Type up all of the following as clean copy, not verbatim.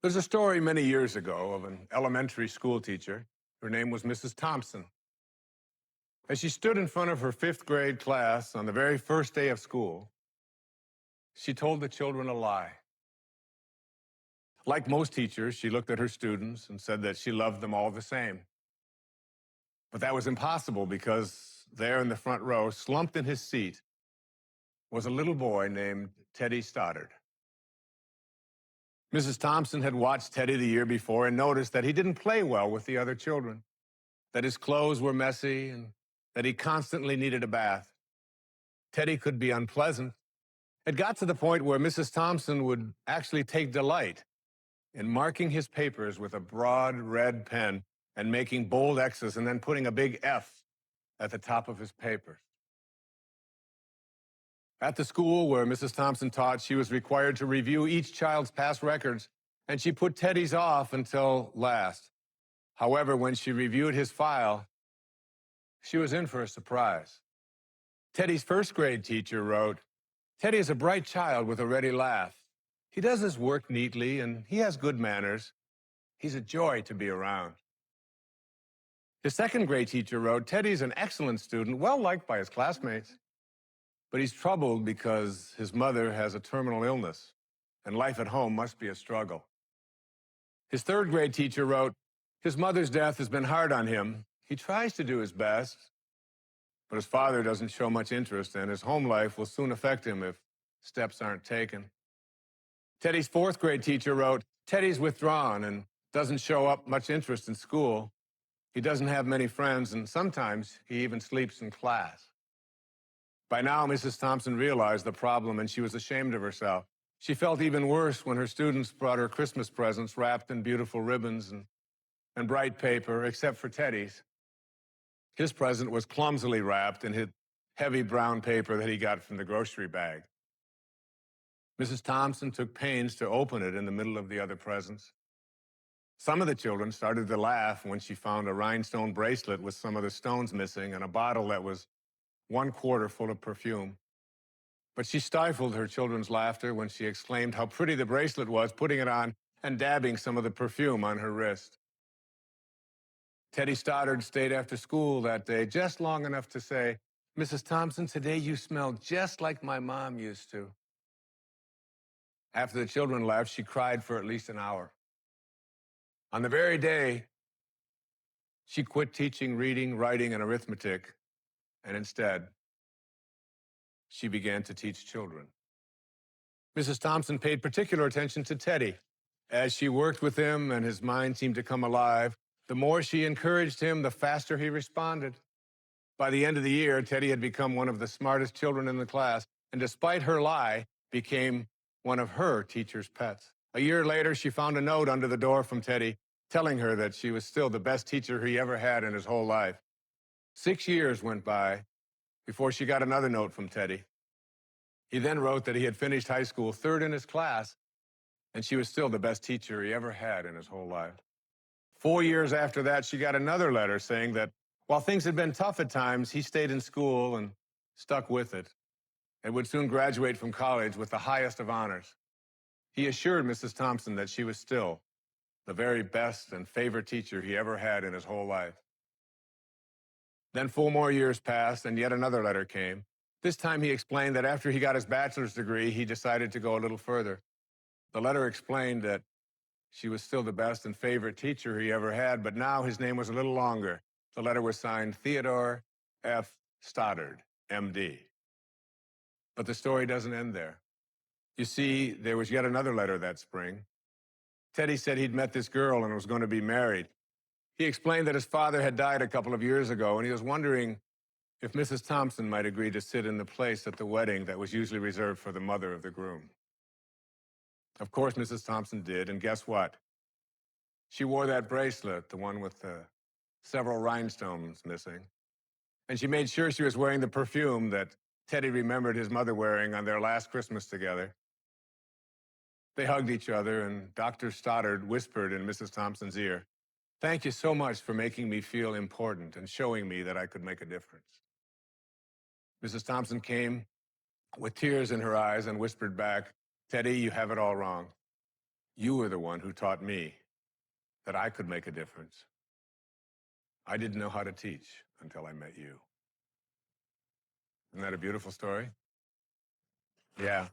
There's a story many years ago of an elementary school teacher. Her name was Mrs. Thompson. As she stood in front of her fifth grade class on the very first day of school, she told the children a lie. Like most teachers, she looked at her students and said that she loved them all the same. But that was impossible because there in the front row, slumped in his seat, was a little boy named Teddy Stoddard. Mrs. Thompson had watched Teddy the year before and noticed that he didn't play well with the other children, that his clothes were messy, and that he constantly needed a bath. Teddy could be unpleasant. It got to the point where Mrs. Thompson would actually take delight in marking his papers with a broad red pen and making bold X's and then putting a big F at the top of his papers. At the school where Mrs. Thompson taught, she was required to review each child's past records, and she put Teddy's off until last. However, when she reviewed his file, she was in for a surprise. Teddy's first grade teacher wrote, "Teddy is a bright child with a ready laugh. He does his work neatly and he has good manners. He's a joy to be around." His second grade teacher wrote, "Teddy's an excellent student, well liked by his classmates. But he's troubled because his mother has a terminal illness, and life at home must be a struggle." His third grade teacher wrote, "His mother's death has been hard on him. He tries to do his best, but his father doesn't show much interest, and his home life will soon affect him if steps aren't taken." Teddy's fourth grade teacher wrote, "Teddy's withdrawn and doesn't show up much interest in school. He doesn't have many friends, and sometimes he even sleeps in class." By now, Mrs. Thompson realized the problem, and she was ashamed of herself. She felt even worse when her students brought her Christmas presents wrapped in beautiful ribbons and bright paper, except for Teddy's. His present was clumsily wrapped in heavy brown paper that he got from the grocery bag. Mrs. Thompson took pains to open it in the middle of the other presents. Some of the children started to laugh when she found a rhinestone bracelet with some of the stones missing and a bottle that was 1/4 full of perfume. But she stifled her children's laughter when she exclaimed how pretty the bracelet was, putting it on and dabbing some of the perfume on her wrist. Teddy Stoddard stayed after school that day just long enough to say, "Mrs. Thompson, today you smell just like my mom used to." After the children left, she cried for at least an hour. On the very day, she quit teaching reading, writing, and arithmetic, and instead, she began to teach children. Mrs. Thompson paid particular attention to Teddy. As she worked with him and his mind seemed to come alive, the more she encouraged him, the faster he responded. By the end of the year, Teddy had become one of the smartest children in the class, and despite her lie, became one of her teacher's pets. A year later, she found a note under the door from Teddy telling her that she was still the best teacher he ever had in his whole life. 6 years went by before she got another note from Teddy. He then wrote that he had finished high school third in his class, and she was still the best teacher he ever had in his whole life. 4 years after that, she got another letter saying that while things had been tough at times, he stayed in school and stuck with it, and would soon graduate from college with the highest of honors. He assured Mrs. Thompson that she was still the very best and favorite teacher he ever had in his whole life. Then 4 more years passed, and yet another letter came. This time he explained that after he got his bachelor's degree, he decided to go a little further. The letter explained that she was still the best and favorite teacher he ever had, but now his name was a little longer. The letter was signed Theodore F. Stoddard, M.D. But the story doesn't end there. You see, there was yet another letter that spring. Teddy said he'd met this girl and was going to be married. He explained that his father had died a couple of years ago, and he was wondering if Mrs. Thompson might agree to sit in the place at the wedding that was usually reserved for the mother of the groom. Of course, Mrs. Thompson did, and guess what? She wore that bracelet, the one with the several rhinestones missing, and she made sure she was wearing the perfume that Teddy remembered his mother wearing on their last Christmas together. They hugged each other, and Dr. Stoddard whispered in Mrs. Thompson's ear, "Thank you so much for making me feel important and showing me that I could make a difference." Mrs. Thompson came with tears in her eyes and whispered back, "Teddy, you have it all wrong. You were the one who taught me that I could make a difference. I didn't know how to teach until I met you. Isn't that a beautiful story? Yeah.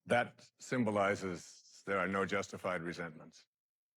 That symbolizes there are no justified resentments.